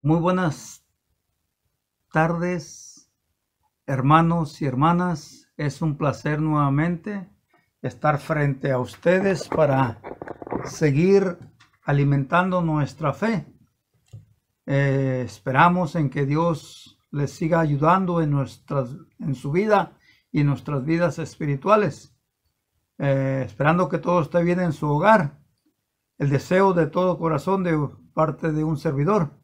Muy buenas tardes, hermanos y hermanas. Es un placer nuevamente estar frente a ustedes para seguir alimentando nuestra fe. Esperamos en que Dios les siga ayudando en su vida y en nuestras vidas espirituales. Esperando que todo esté bien en su hogar. El deseo de todo corazón de parte de un servidor.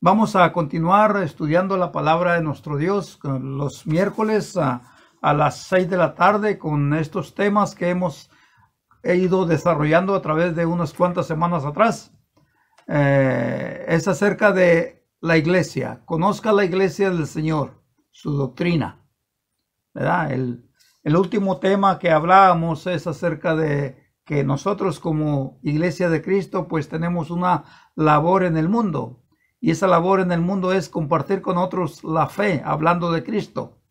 Vamos a continuar estudiando la palabra de nuestro Dios los miércoles a las 6 de la tarde con estos temas que hemos ido desarrollando a través de unas cuantas semanas atrás. Es acerca de la iglesia. Conozca la iglesia del Señor, su doctrina, ¿verdad? El último tema que hablábamos es acerca de que nosotros como iglesia de Cristo pues tenemos una labor en el mundo. Y esa labor en el mundo es compartir con otros la fe, hablando de Cristo.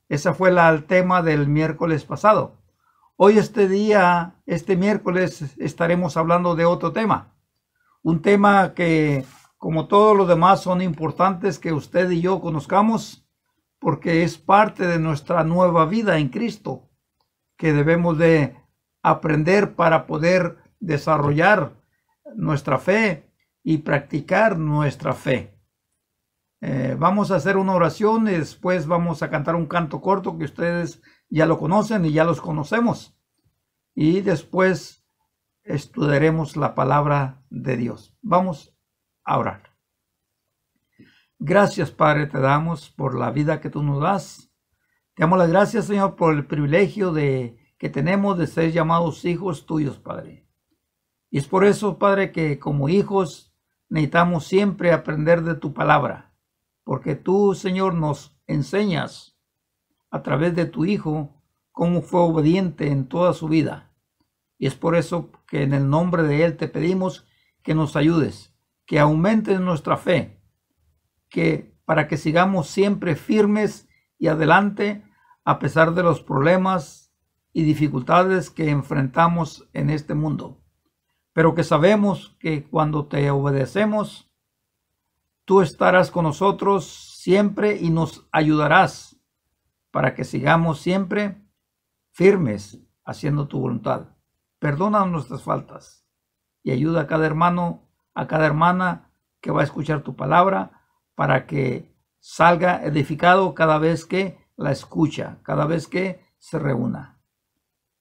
Ese fue el tema del miércoles pasado. Hoy este miércoles, estaremos hablando de otro tema. Un tema que, como todos los demás, son importantes que usted y yo conozcamos, porque es parte de nuestra nueva vida en Cristo, que debemos de aprender para poder desarrollar nuestra fe y practicar nuestra fe. Vamos a hacer una oración y después vamos a cantar un canto corto que ustedes ya lo conocen y ya los conocemos. Y después estudiaremos la palabra de Dios. Vamos a orar. Gracias, Padre, te damos por la vida que tú nos das. Te damos las gracias, Señor, por el privilegio que tenemos de ser llamados hijos tuyos, Padre. Y es por eso, Padre, que como hijos necesitamos siempre aprender de tu palabra, porque tú, Señor, nos enseñas a través de tu Hijo cómo fue obediente en toda su vida. Y es por eso que en el nombre de Él te pedimos que nos ayudes, que aumentes nuestra fe, para que sigamos siempre firmes y adelante a pesar de los problemas y dificultades que enfrentamos en este mundo. Pero que sabemos que cuando te obedecemos, tú estarás con nosotros siempre y nos ayudarás para que sigamos siempre firmes haciendo tu voluntad. Perdona nuestras faltas y ayuda a cada hermano, a cada hermana que va a escuchar tu palabra para que salga edificado cada vez que la escucha, cada vez que se reúna.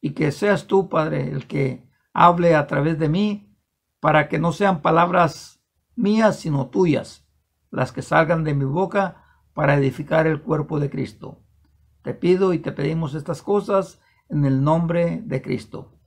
Y que seas tú, Padre, el que hable a través de mí, para que no sean palabras mías, sino tuyas, las que salgan de mi boca para edificar el cuerpo de Cristo. Te pido y te pedimos estas cosas en el nombre de Cristo.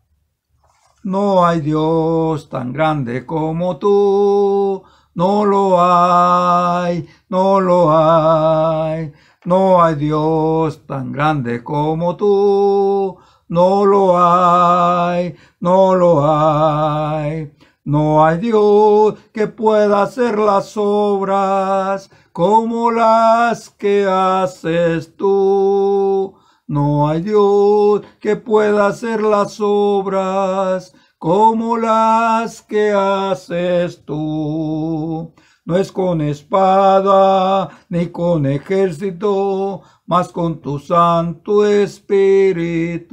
No hay Dios tan grande como tú, no lo hay, no lo hay. No hay Dios tan grande como tú, no lo hay, no lo hay. No hay Dios que pueda hacer las obras como las que haces tú. No hay Dios que pueda hacer las obras como las que haces tú. No es con espada ni con ejército, mas con tu Santo Espíritu.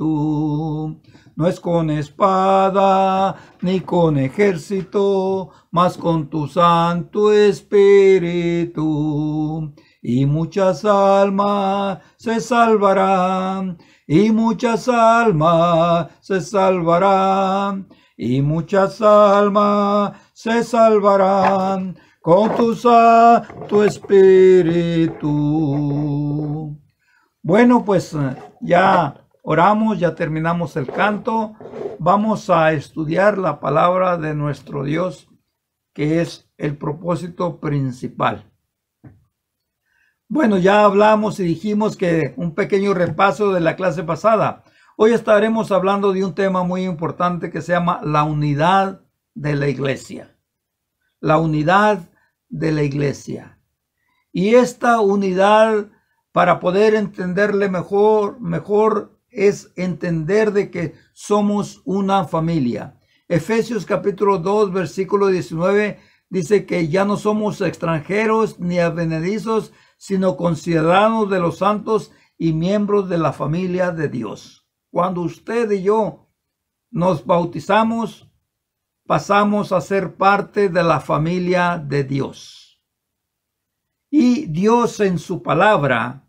No es con espada ni con ejército, mas con tu Santo Espíritu. Y muchas almas se salvarán, y muchas almas se salvarán, y muchas almas se salvarán con tu Santo Espíritu. Bueno, pues ya oramos, ya terminamos el canto. Vamos a estudiar la palabra de nuestro Dios, que es el propósito principal. Bueno, ya hablamos y dijimos que un pequeño repaso de la clase pasada. Hoy estaremos hablando de un tema muy importante que se llama la unidad de la iglesia. La unidad de la iglesia. Y esta unidad, para poder entenderle mejor es entender de que somos una familia. Efesios capítulo 2, versículo 19 dice que ya no somos extranjeros ni advenedizos, sino conciudadanos de los santos y miembros de la familia de Dios. Cuando usted y yo nos bautizamos, pasamos a ser parte de la familia de Dios. Y Dios en su palabra,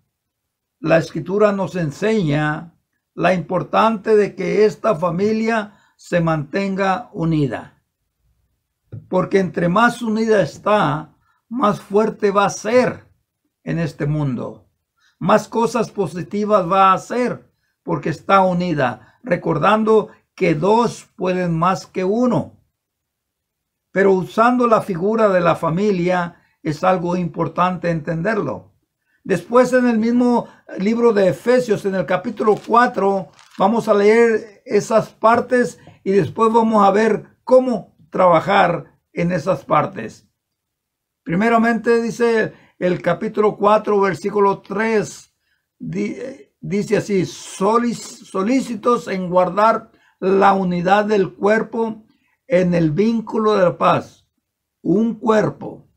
la Escritura nos enseña la importancia de que esta familia se mantenga unida. Porque entre más unida está, más fuerte va a ser en este mundo. Más cosas positivas va a hacer porque está unida. Recordando que dos pueden más que uno. Pero usando la figura de la familia es algo importante entenderlo. Después en el mismo libro de Efesios, en el capítulo 4, vamos a leer esas partes y después vamos a ver cómo trabajar en esas partes. Primeramente dice el capítulo 4, versículo 3, dice así: solícitos en guardar la unidad del cuerpo en el vínculo de la paz. Un cuerpo,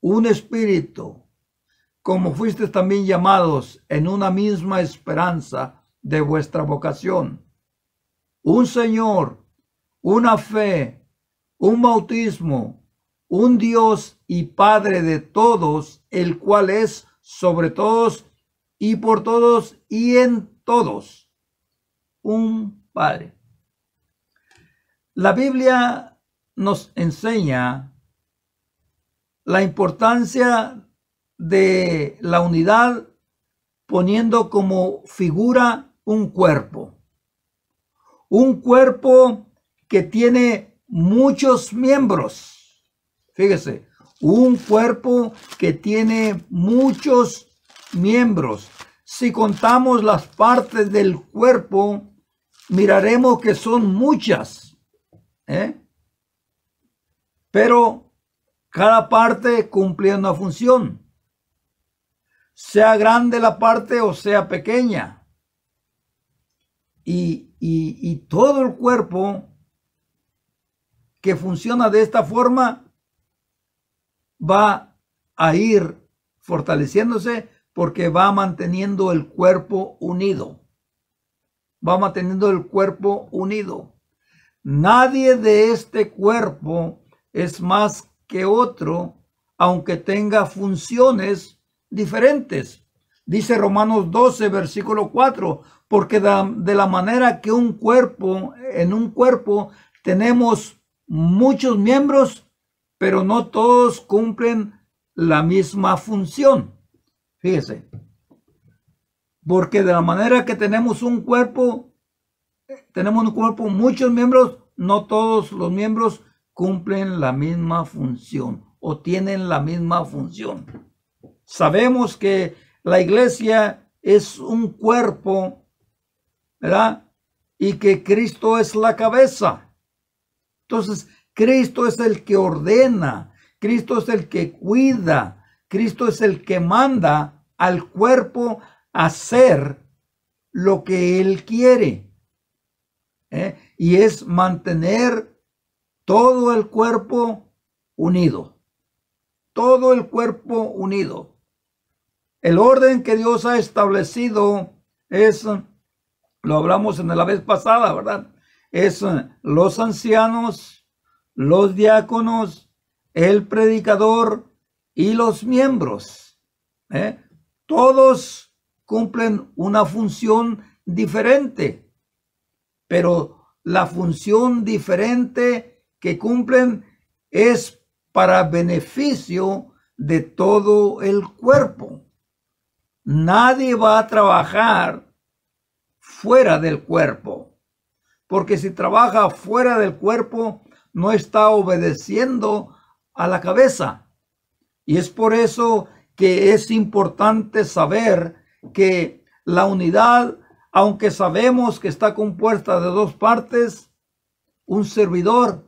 un espíritu, como fuisteis también llamados en una misma esperanza de vuestra vocación. Un Señor, una fe, un bautismo, un Dios y Padre de todos, el cual es sobre todos y por todos y en todos. Un Padre. La Biblia nos enseña la importancia de la unidad poniendo como figura un cuerpo. Un cuerpo que tiene muchos miembros. Fíjese, un cuerpo que tiene muchos miembros. Si contamos las partes del cuerpo, miraremos que son muchas. Pero cada parte cumple una función. Sea grande la parte o sea pequeña. Y todo el cuerpo que funciona de esta forma va a ir fortaleciéndose porque va manteniendo el cuerpo unido. Va manteniendo el cuerpo unido. Nadie de este cuerpo es más que otro, aunque tenga funciones diferentes. Dice Romanos 12, versículo 4, porque de la manera que en un cuerpo tenemos muchos miembros, pero no todos cumplen la misma función. Fíjese, porque de la manera que tenemos un cuerpo, muchos miembros, no todos los miembros cumplen la misma función o tienen la misma función. Sabemos que la iglesia es un cuerpo, ¿verdad? Y que Cristo es la cabeza. Entonces, Cristo es el que ordena, Cristo es el que cuida, Cristo es el que manda al cuerpo a hacer lo que Él quiere. Y es mantener todo el cuerpo unido. Todo el cuerpo unido. El orden que Dios ha establecido es, lo hablamos en la vez pasada, ¿verdad? Es los ancianos, los diáconos, el predicador y los miembros. Todos cumplen una función diferente. Pero la función diferente que cumplen es para beneficio de todo el cuerpo. Nadie va a trabajar fuera del cuerpo, porque si trabaja fuera del cuerpo, no está obedeciendo a la cabeza. Y es por eso que es importante saber que la unidad, aunque sabemos que está compuesta de dos partes, un servidor,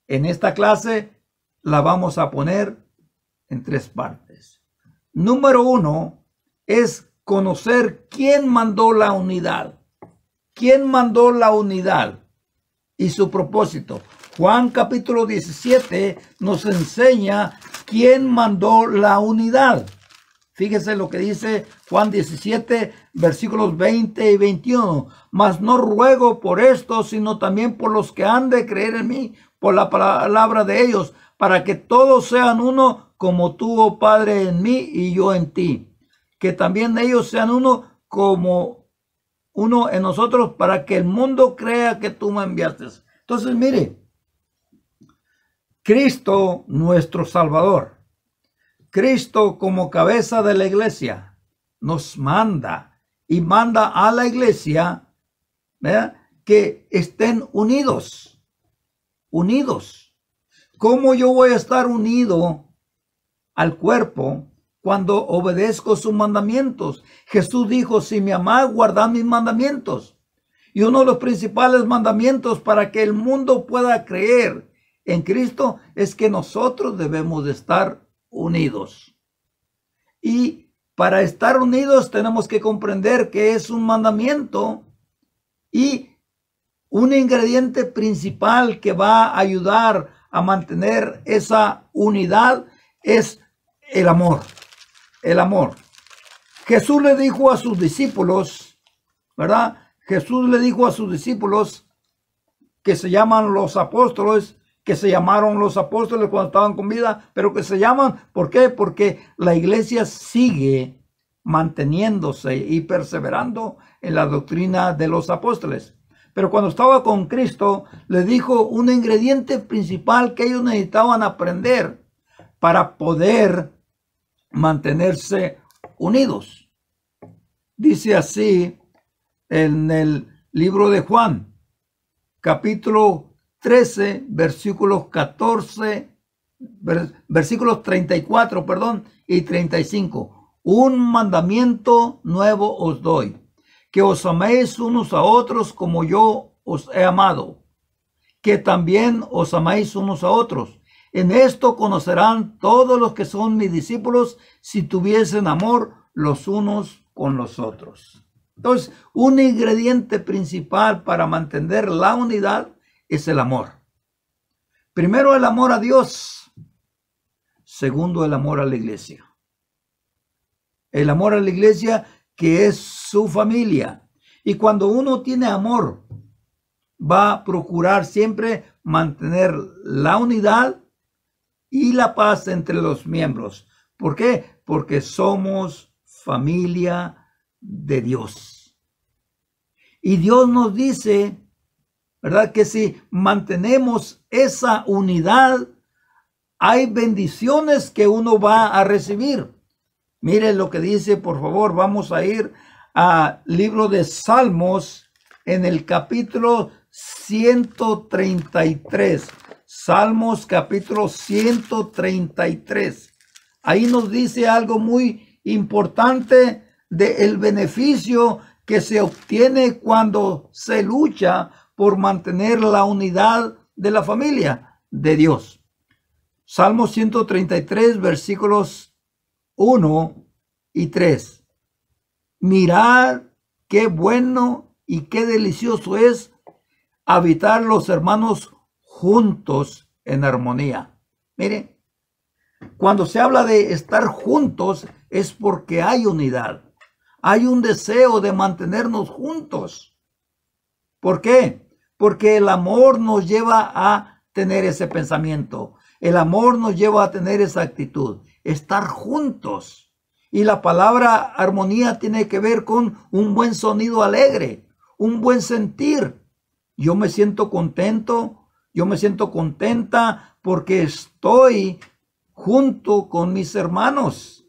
en esta clase la vamos a poner en tres partes. Número 1 es conocer quién mandó la unidad. ¿Quién mandó la unidad y su propósito? Juan capítulo 17 nos enseña quién mandó la unidad. Fíjese lo que dice Juan 17, versículos 20 y 21. Mas no ruego por esto, sino también por los que han de creer en mí, por la palabra de ellos, para que todos sean uno, como tú, oh Padre, en mí y yo en ti. Que también ellos sean uno, como uno en nosotros, para que el mundo crea que tú me enviaste. Entonces, mire, Cristo, nuestro Salvador, Cristo como cabeza de la iglesia, nos manda y manda a la iglesia, ¿verdad?, que estén unidos. ¿Cómo yo voy a estar unido al cuerpo cuando obedezco sus mandamientos? Jesús dijo, si me amáis, guardad mis mandamientos. Y uno de los principales mandamientos para que el mundo pueda creer en Cristo es que nosotros debemos de estar unidos. Y para estar unidos tenemos que comprender que es un mandamiento y un ingrediente principal que va a ayudar a mantener esa unidad es el amor. El amor. Jesús le dijo a sus discípulos, ¿verdad? Jesús le dijo a sus discípulos que se llaman los apóstoles, que se llamaron los apóstoles cuando estaban con vida, pero que se llaman, ¿por qué? Porque la iglesia sigue manteniéndose y perseverando en la doctrina de los apóstoles. Pero cuando estaba con Cristo, le dijo un ingrediente principal que ellos necesitaban aprender para poder mantenerse unidos. Dice así en el libro de Juan, capítulo 13, versículos 34, y 35. Un mandamiento nuevo os doy, que os améis unos a otros como yo os he amado, que también os améis unos a otros. En esto conocerán todos los que son mis discípulos, si tuviesen amor los unos con los otros. Entonces, un ingrediente principal para mantener la unidad es el amor. Primero, el amor a Dios. Segundo, el amor a la iglesia. El amor a la iglesia, que es su familia. Y cuando uno tiene amor, va a procurar siempre mantener la unidad y la paz entre los miembros. ¿Por qué? Porque somos familia de Dios. Y Dios nos dice, ¿verdad?, que si mantenemos esa unidad, hay bendiciones que uno va a recibir. Miren lo que dice, por favor, vamos a ir al libro de Salmos en el capítulo 133. Salmos capítulo 133. Ahí nos dice algo muy importante del beneficio que se obtiene cuando se lucha por mantener la unidad de la familia de Dios. Salmo 133, versículos 1 y 3. Mirad qué bueno y qué delicioso es habitar los hermanos juntos en armonía. Mire, cuando se habla de estar juntos es porque hay unidad. Hay un deseo de mantenernos juntos. ¿Por qué? Porque el amor nos lleva a tener ese pensamiento. El amor nos lleva a tener esa actitud. Estar juntos. Y la palabra armonía tiene que ver con un buen sonido alegre, un buen sentir. Yo me siento contento, yo me siento contenta porque estoy junto con mis hermanos.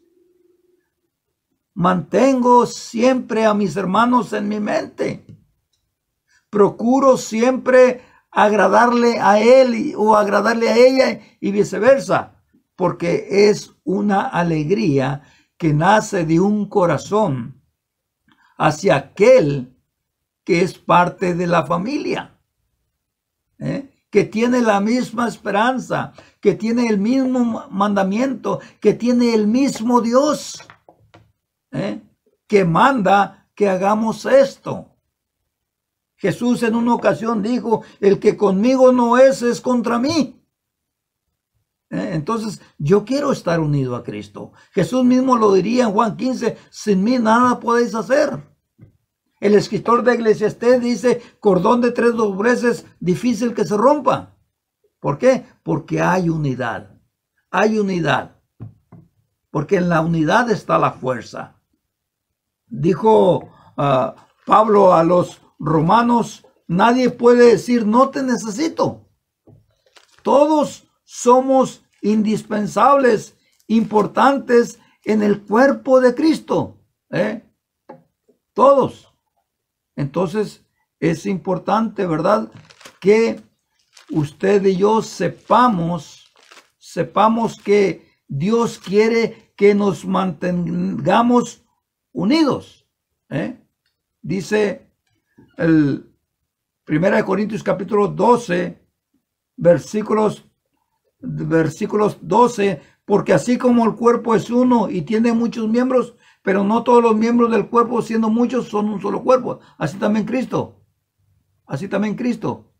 Mantengo siempre a mis hermanos en mi mente. Procuro siempre agradarle a él o agradarle a ella y viceversa, porque es una alegría que nace de un corazón hacia aquel que es parte de la familia, que tiene la misma esperanza, que tiene el mismo mandamiento, que tiene el mismo Dios, que manda que hagamos esto. Jesús en una ocasión dijo, el que conmigo no es contra mí. Entonces, yo quiero estar unido a Cristo. Jesús mismo lo diría en Juan 15, sin mí nada podéis hacer. El escritor de Eclesiastés dice, cordón de 3 dobleces, difícil que se rompa. ¿Por qué? Porque hay unidad. Hay unidad. Porque en la unidad está la fuerza. Dijo Pablo a los romanos, nadie puede decir, no te necesito. Todos somos indispensables, importantes en el cuerpo de Cristo. Todos. Entonces es importante, ¿verdad?, que usted y yo sepamos que Dios quiere que nos mantengamos unidos. Dice el 1 Corintios capítulo 12, versículos 12, porque así como el cuerpo es uno y tiene muchos miembros, pero no todos los miembros del cuerpo, siendo muchos, son un solo cuerpo. Así también Cristo. Así también Cristo.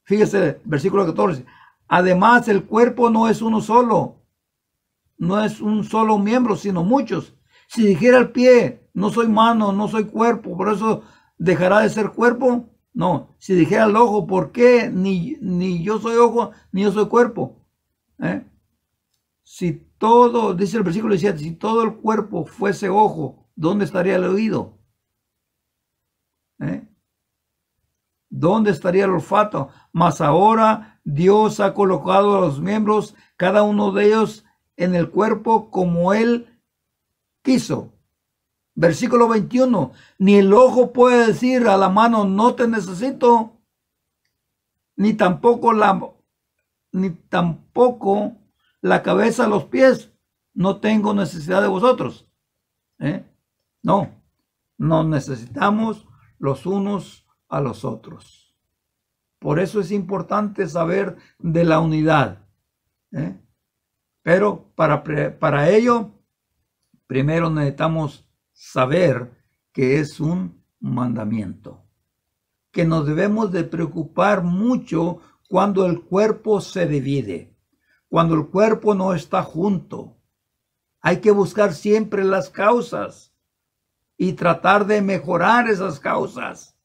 Fíjese, versículo 14. Además, el cuerpo no es uno solo. No es un solo miembro, sino muchos. Si dijera el pie, no soy mano, no soy cuerpo, por eso dejará de ser cuerpo. No. Si dijera el ojo, ¿por qué? Ni yo soy ojo, ni yo soy cuerpo. Si todo, dice el versículo 17, si todo el cuerpo fuese ojo, ¿dónde estaría el oído? ¿Dónde estaría el olfato? Mas ahora Dios ha colocado a los miembros, cada uno de ellos, en el cuerpo como Él quiso. Versículo 21, ni el ojo puede decir a la mano, no te necesito, ni tampoco la cabeza a los pies, no tengo necesidad de vosotros. No, nos necesitamos los unos a los otros. Por eso es importante saber de la unidad. Pero para ello, primero necesitamos saber que es un mandamiento. Que nos debemos de preocupar mucho cuando el cuerpo se divide. Cuando el cuerpo no está junto. Hay que buscar siempre las causas y tratar de mejorar esas causas,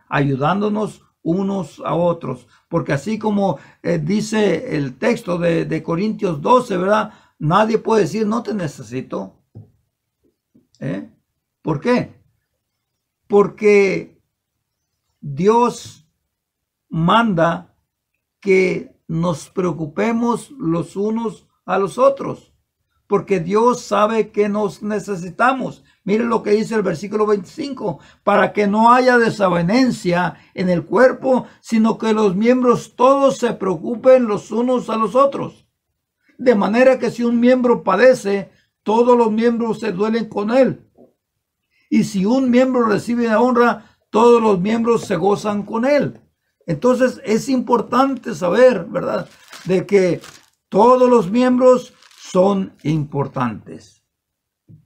ayudándonos unos a otros. Porque así como dice el texto de Corintios 12, ¿verdad? Nadie puede decir, no te necesito. ¿Por qué? Porque Dios manda que nos preocupemos los unos a los otros, porque Dios sabe que nos necesitamos. Miren lo que dice el versículo 25, para que no haya desavenencia en el cuerpo, sino que los miembros todos se preocupen los unos a los otros. De manera que si un miembro padece, todos los miembros se duelen con él. Y si un miembro recibe la honra, todos los miembros se gozan con él. Entonces es importante saber, ¿verdad?, de que todos los miembros son importantes.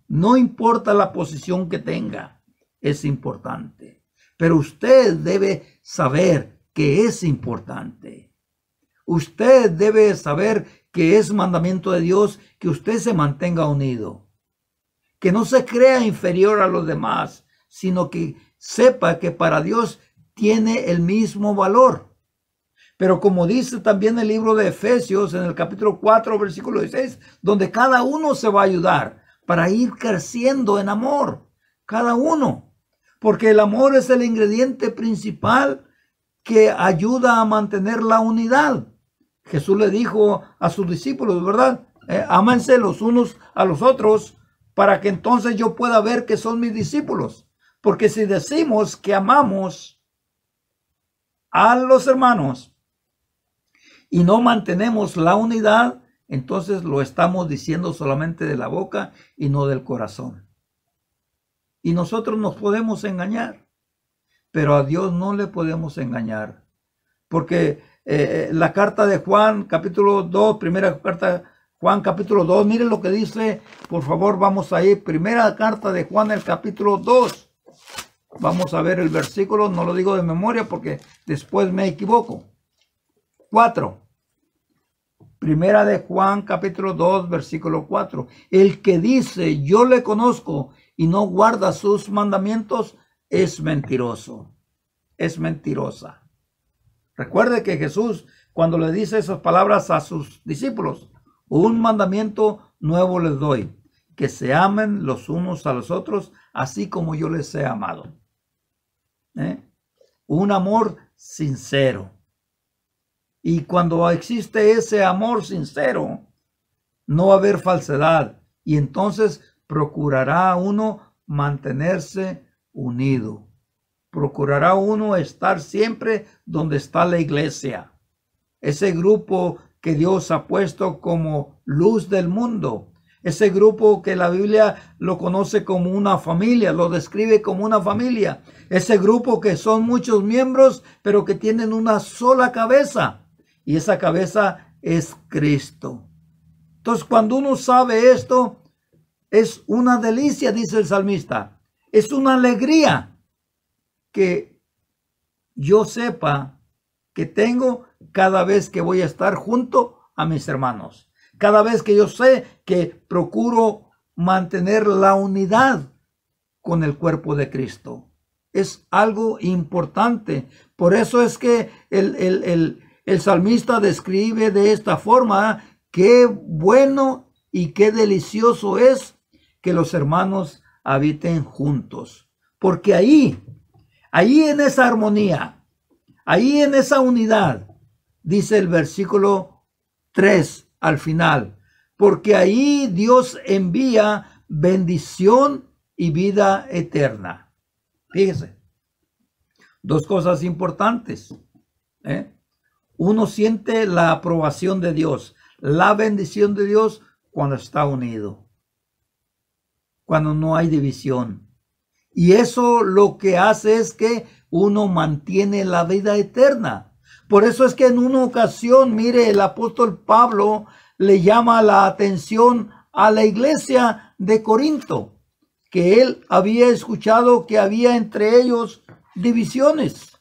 No importa la posición que tenga, es importante. Pero usted debe saber que es importante. Usted debe saber que es mandamiento de Dios que usted se mantenga unido. Que no se crea inferior a los demás, sino que sepa que para Dios tiene el mismo valor. Pero como dice también el libro de Efesios en el capítulo 4, versículo 16, donde cada uno se va a ayudar para ir creciendo en amor. Cada uno. Porque el amor es el ingrediente principal que ayuda a mantener la unidad. Jesús le dijo a sus discípulos, ¿verdad? Ámense los unos a los otros para que entonces yo pueda ver que son mis discípulos. Porque si decimos que amamos a los hermanos y no mantenemos la unidad, entonces lo estamos diciendo solamente de la boca y no del corazón. Y nosotros nos podemos engañar, pero a Dios no le podemos engañar. Porque la carta de Juan, capítulo 2, primera carta Juan, capítulo 2, miren lo que dice, por favor, vamos a ir. Primera carta de Juan, el capítulo 2. Vamos a ver el versículo, no lo digo de memoria porque después me equivoco. 4. Primera de Juan, capítulo 2, versículo 4. El que dice, yo le conozco y no guarda sus mandamientos, es mentiroso. Es mentirosa. Recuerde que Jesús, cuando le dice esas palabras a sus discípulos, un mandamiento nuevo les doy, que se amen los unos a los otros, así como yo les he amado. Un amor sincero. Y cuando existe ese amor sincero, no va a haber falsedad. Y entonces procurará uno mantenerse unido. Procurará uno estar siempre donde está la iglesia. Ese grupo que Dios ha puesto como luz del mundo. Ese grupo que la Biblia lo conoce como una familia, lo describe como una familia. Ese grupo que son muchos miembros, pero que tienen una sola cabeza. Y esa cabeza es Cristo. Entonces, cuando uno sabe esto, es una delicia, dice el salmista. Es una alegría que yo sepa que tengo cada vez que voy a estar junto a mis hermanos. Cada vez que yo sé que procuro mantener la unidad con el cuerpo de Cristo. Es algo importante. Por eso es que el salmista describe de esta forma: qué bueno y qué delicioso es que los hermanos habiten juntos. Porque ahí en esa armonía, ahí en esa unidad, dice el versículo 3 al final, porque ahí Dios envía bendición y vida eterna. Fíjese, dos cosas importantes. Uno siente la aprobación de Dios, la bendición de Dios cuando está unido, cuando no hay división. Y eso lo que hace es que uno mantiene la vida eterna. Por eso es que en una ocasión, mire, el apóstol Pablo le llama la atención a la iglesia de Corinto, que él había escuchado que había entre ellos divisiones.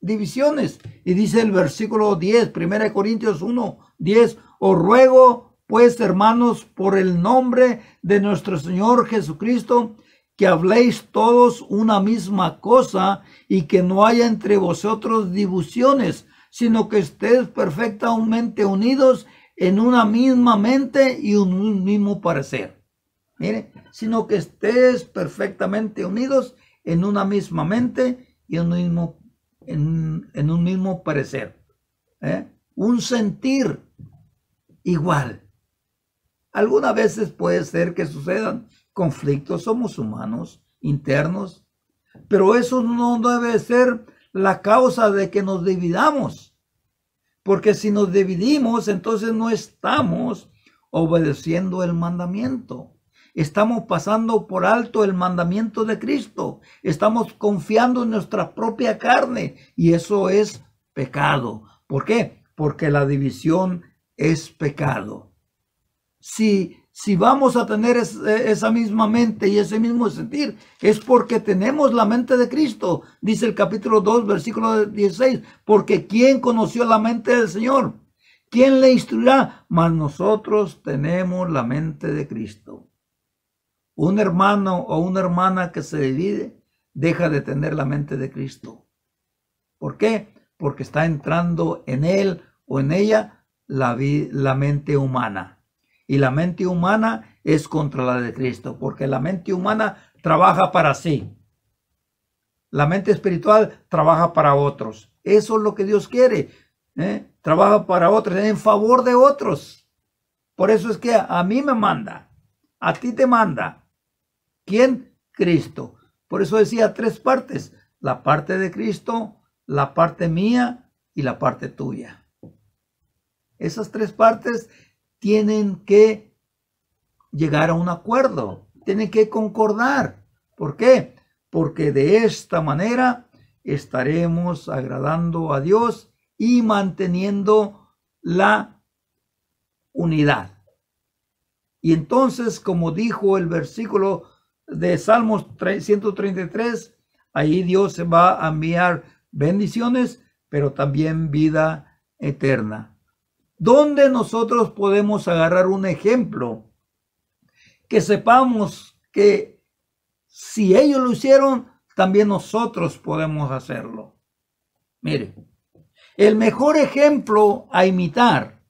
Y dice el versículo 10, 1 Corintios 1, 10, os ruego pues, hermanos, por el nombre de nuestro Señor Jesucristo, que habléis todos una misma cosa y que no haya entre vosotros divisiones, sino que estéis perfectamente unidos en una misma mente y un mismo parecer. Mire, sino que estéis perfectamente unidos en una misma mente y en un mismo parecer. Un sentir igual. Algunas veces puede ser que sucedan conflictos, somos humanos, internos, pero eso no debe ser la causa de que nos dividamos, porque si nos dividimos, entonces no estamos obedeciendo el mandamiento. Estamos pasando por alto el mandamiento de Cristo. Estamos confiando en nuestra propia carne y eso es pecado. ¿Por qué? Porque la división es pecado. Si vamos a tener esa misma mente y ese mismo sentir, es porque tenemos la mente de Cristo. Dice el capítulo 2, versículo 16, porque ¿quién conoció la mente del Señor? ¿Quién le instruirá? Mas nosotros tenemos la mente de Cristo. Un hermano o una hermana que se divide deja de tener la mente de Cristo. ¿Por qué? Porque está entrando en él o en ella la mente humana. Y la mente humana es contra la de Cristo, porque la mente humana trabaja para sí. La mente espiritual trabaja para otros. Eso es lo que Dios quiere. Trabaja para otros, en favor de otros. Por eso es que a mí me manda, a ti te manda. ¿Quién? Cristo. Por eso decía 3 partes. La parte de Cristo, la parte mía y la parte tuya. Esas 3 partes tienen que llegar a un acuerdo, tienen que concordar. ¿Por qué? Porque de esta manera estaremos agradando a Dios y manteniendo la unidad. Y entonces, como dijo el versículo de Salmos 133, Ahí Dios se va a enviar bendiciones, pero también vida eterna. ¿Dónde nosotros podemos agarrar un ejemplo que sepamos que si ellos lo hicieron, también nosotros podemos hacerlo? Mire, el mejor ejemplo a imitar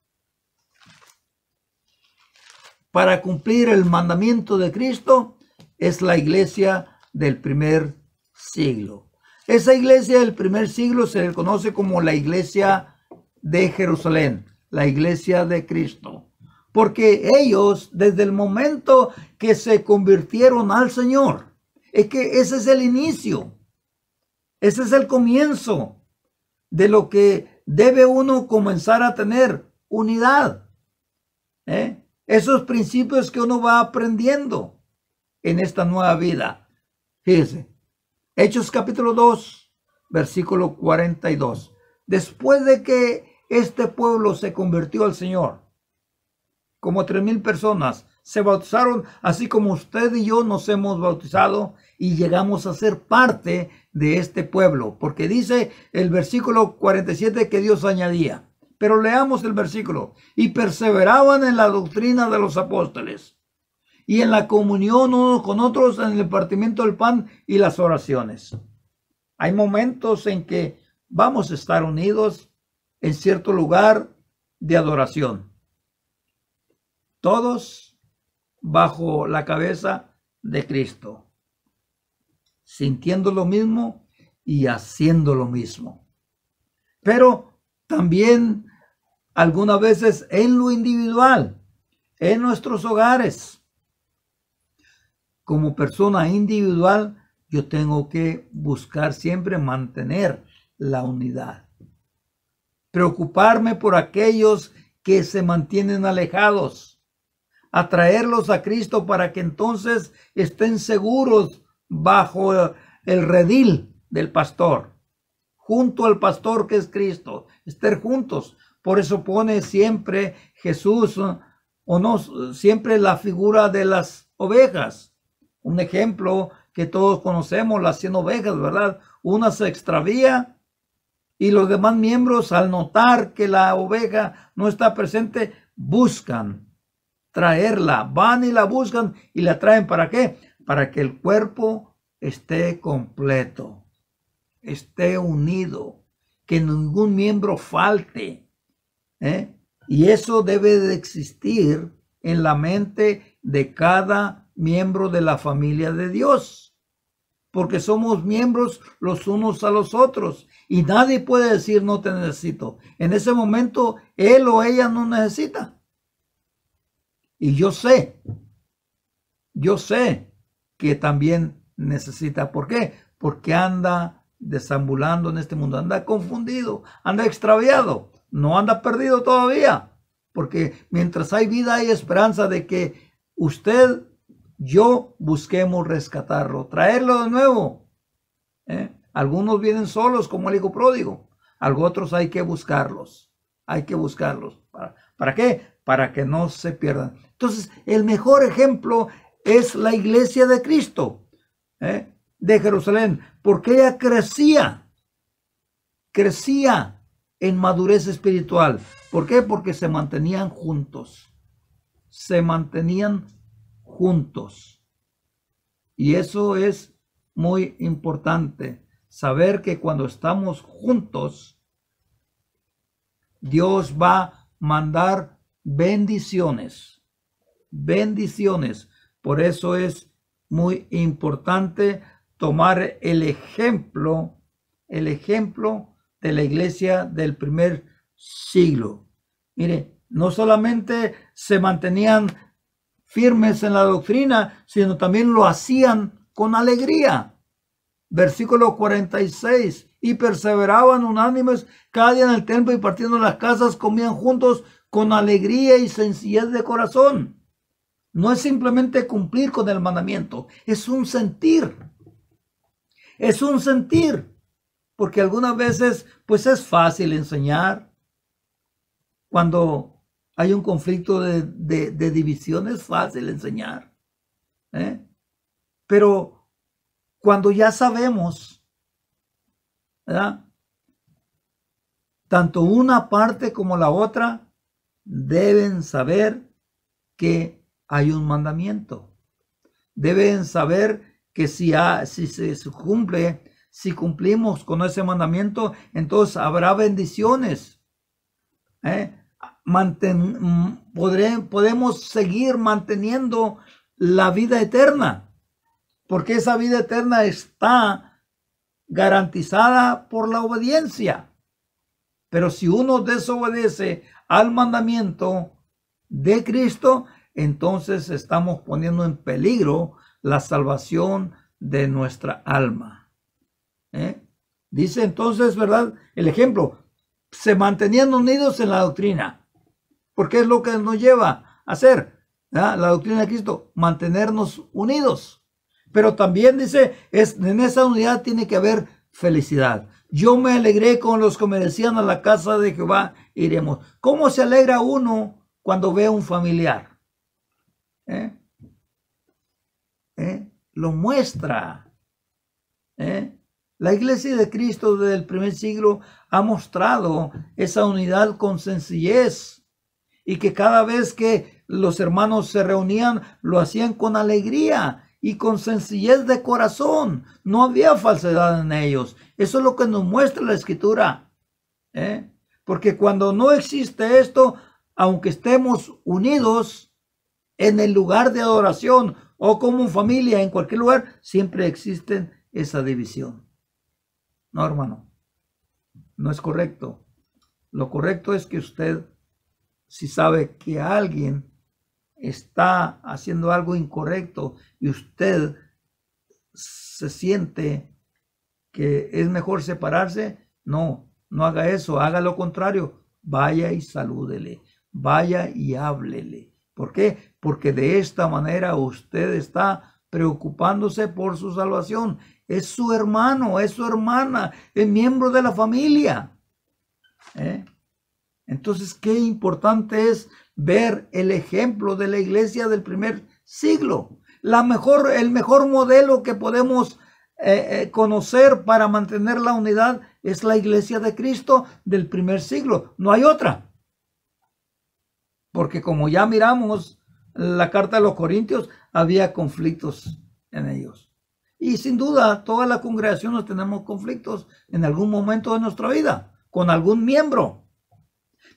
para cumplir el mandamiento de Cristo es la iglesia del primer siglo. Esa iglesia del primer siglo se le conoce como la iglesia de Jerusalén, la iglesia de Cristo. Porque ellos, desde el momento que se convirtieron al Señor, es que ese es el inicio, ese es el comienzo de lo que debe uno comenzar a tener, unidad. Esos principios que uno va aprendiendo en esta nueva vida. Fíjese, Hechos capítulo 2, versículo 42. Después de que este pueblo se convirtió al Señor, como 3,000 personas se bautizaron, así como usted y yo nos hemos bautizado y llegamos a ser parte de este pueblo, porque dice el versículo 47 que Dios añadía. Pero leamos el versículo. Y perseveraban en la doctrina de los apóstoles y en la comunión unos con otros, en el partimiento del pan y las oraciones. Hay momentos en que vamos a estar unidos en cierto lugar de adoración, todos bajo la cabeza de Cristo, sintiendo lo mismo y haciendo lo mismo. Pero también algunas veces en lo individual, en nuestros hogares. Como persona individual, yo tengo que buscar siempre mantener la unidad. Preocuparme por aquellos que se mantienen alejados. Atraerlos a Cristo para que entonces estén seguros bajo el redil del pastor. Junto al pastor que es Cristo. Estén juntos. Por eso pone siempre Jesús, o no, siempre la figura de las ovejas. Un ejemplo que todos conocemos, las 100 ovejas, ¿verdad? Una se extravía y los demás miembros, al notar que la oveja no está presente, buscan traerla, van y la buscan y la traen. ¿Para qué? Para que el cuerpo esté completo, esté unido, que ningún miembro falte. Y eso debe de existir en la mente de cada miembro de la familia de Dios, porque somos miembros los unos a los otros y nadie puede decir no te necesito. En ese momento él o ella no necesita. Y yo sé que también necesita. ¿Por qué? Porque anda desambulando en este mundo, anda confundido, anda extraviado. No anda perdido todavía, porque mientras hay vida hay esperanza de que usted, yo, busquemos rescatarlo, traerlo de nuevo. Algunos vienen solos como el hijo pródigo, algunos otros hay que buscarlos. ¿Para qué? Para que no se pierdan. Entonces, el mejor ejemplo es la iglesia de Cristo, de Jerusalén, porque ella crecía en madurez espiritual. ¿Por qué? Porque se mantenían juntos. Y eso es muy importante. Saber que cuando estamos juntos, Dios va a mandar bendiciones. Por eso es muy importante tomar el ejemplo de la iglesia del primer siglo. Mire, no solamente se mantenían firmes en la doctrina, sino también lo hacían con alegría. Versículo 46. Y perseveraban unánimes cada día en el templo y partiendo las casas comían juntos con alegría y sencillez de corazón. No es simplemente cumplir con el mandamiento, es un sentir. Porque algunas veces pues es fácil enseñar. Cuando hay un conflicto de división es fácil enseñar. Pero cuando ya sabemos, ¿verdad? Tanto una parte como la otra deben saber que hay un mandamiento. Deben saber que si se cumple, si cumplimos con ese mandamiento, entonces habrá bendiciones. Podemos seguir manteniendo la vida eterna, porque esa vida eterna está garantizada por la obediencia. Pero si uno desobedece al mandamiento de Cristo, entonces estamos poniendo en peligro la salvación de nuestra alma. Dice entonces, ¿verdad? El ejemplo, se mantenían unidos en la doctrina, porque es lo que nos lleva a hacer, ¿verdad? La doctrina de Cristo, mantenernos unidos. Pero también dice, en esa unidad tiene que haber felicidad. Yo me alegré con los que me decían, a la casa de Jehová iremos. ¿Cómo se alegra uno cuando ve a un familiar? Lo muestra. La iglesia de Cristo desde el primer siglo ha mostrado esa unidad con sencillez, y que cada vez que los hermanos se reunían, lo hacían con alegría y con sencillez de corazón. No había falsedad en ellos. Eso es lo que nos muestra la Escritura. Porque cuando no existe esto, aunque estemos unidos en el lugar de adoración o como familia, en cualquier lugar, siempre existe esa división. No, hermano, no es correcto. Lo correcto es que usted, si sabe que alguien está haciendo algo incorrecto y usted se siente que es mejor separarse, no haga eso, haga lo contrario. Vaya y salúdele, vaya y háblele. ¿Por qué? Porque de esta manera usted está preocupándose por su salvación. Es su hermano, es su hermana, es miembro de la familia. Entonces, qué importante es ver el ejemplo de la iglesia del primer siglo. El mejor modelo que podemos conocer para mantener la unidad es la iglesia de Cristo del primer siglo. No hay otra. Porque como ya miramos la carta de los Corintios, había conflictos en ellos. Y sin duda, toda la congregación tenemos conflictos en algún momento de nuestra vida, con algún miembro.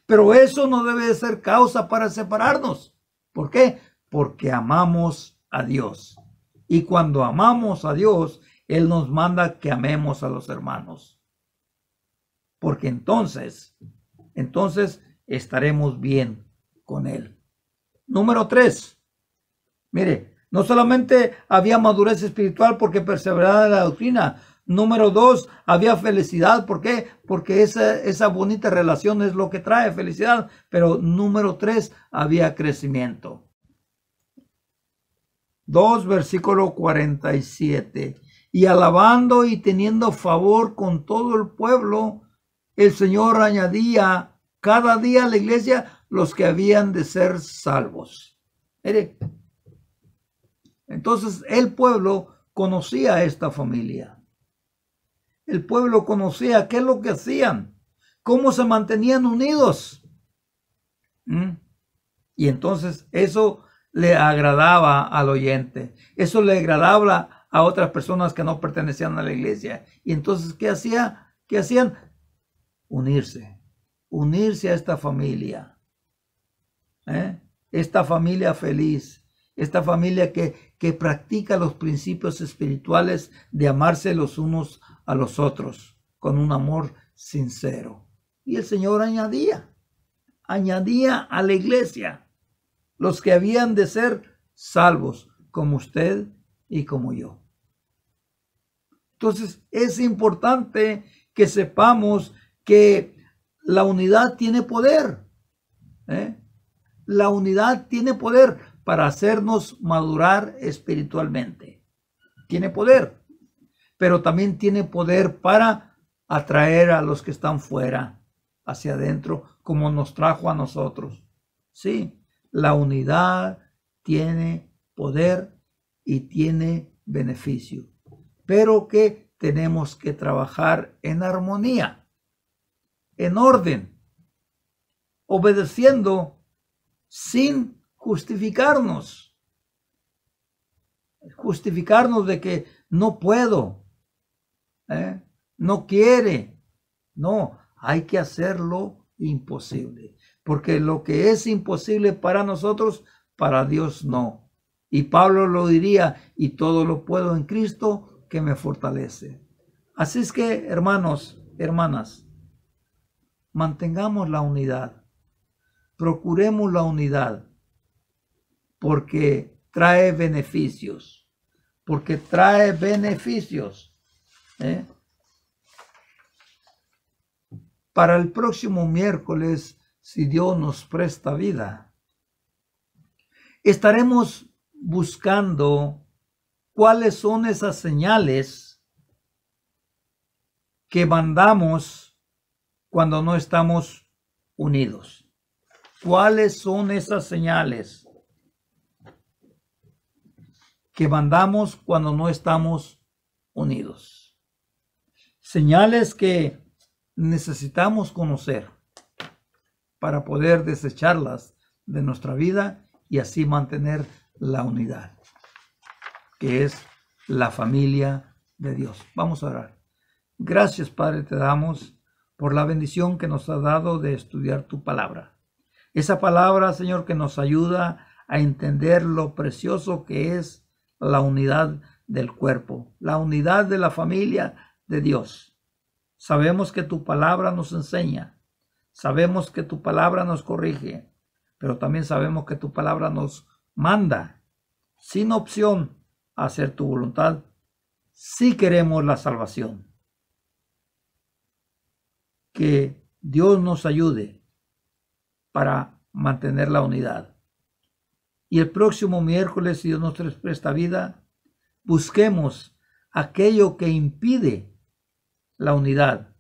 Pero eso no debe de ser causa para separarnos. ¿Por qué? Porque amamos a Dios. Y cuando amamos a Dios, Él nos manda que amemos a los hermanos. Porque entonces estaremos bien con Él. Número 3. Mire, no solamente había madurez espiritual porque perseveraba en la doctrina. Número 2, había felicidad. ¿Por qué? Porque esa bonita relación es lo que trae felicidad. Pero número 3, había crecimiento. 2, versículo 47. Y alabando y teniendo favor con todo el pueblo, el Señor añadía cada día a la iglesia los que habían de ser salvos. Mire, entonces el pueblo conocía a esta familia. El pueblo conocía qué es lo que hacían, cómo se mantenían unidos. Y entonces eso le agradaba al oyente. Eso le agradaba a otras personas que no pertenecían a la iglesia. Y entonces, ¿qué hacían? Unirse a esta familia. Esta familia feliz. Esta familia que practica los principios espirituales de amarse los unos a los otros con un amor sincero. Y el Señor añadía a la iglesia los que habían de ser salvos, como usted y como yo. Entonces es importante que sepamos que la unidad tiene poder. La unidad tiene poder para hacernos madurar espiritualmente. Tiene poder, pero también tiene poder para atraer a los que están fuera hacia adentro, como nos trajo a nosotros. Sí, la unidad tiene poder y tiene beneficio. pero que tenemos que trabajar en armonía, en orden, obedeciendo sin justificarnos de que no puedo, no quiere. No, hay que hacer lo imposible, porque lo que es imposible para nosotros, para Dios no. Y Pablo lo diría, y todo lo puedo en Cristo que me fortalece. Así es que, hermanos, hermanas, mantengamos la unidad, procuremos la unidad, porque trae beneficios, Para el próximo miércoles, si Dios nos presta vida, estaremos buscando cuáles son esas señales que mandamos cuando no estamos unidos. ¿Cuáles son esas señales que mandamos cuando no estamos unidos? Señales que necesitamos conocer para poder desecharlas de nuestra vida y así mantener la unidad, que es la familia de Dios. Vamos a orar. Gracias, Padre, te damos por la bendición que nos has dado de estudiar tu palabra. Esa palabra, Señor, que nos ayuda a entender lo precioso que es la unidad del cuerpo, la unidad de la familia de Dios. Sabemos que tu palabra nos enseña, sabemos que tu palabra nos corrige, pero también sabemos que tu palabra nos manda, sin opción, a hacer tu voluntad, si queremos la salvación. Que Dios nos ayude para mantener la unidad. Y el próximo miércoles, si Dios nos presta vida, busquemos aquello que impide la unidad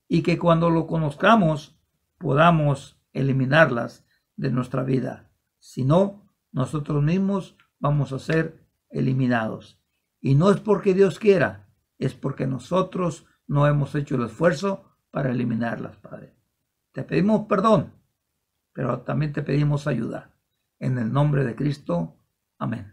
y que cuando lo conozcamos podamos eliminarlas de nuestra vida. Si no, nosotros mismos vamos a ser eliminados. Y no es porque Dios quiera, es porque nosotros no hemos hecho el esfuerzo para eliminarlas, Padre. Te pedimos perdón, pero también te pedimos ayuda. En el nombre de Cristo. Amén.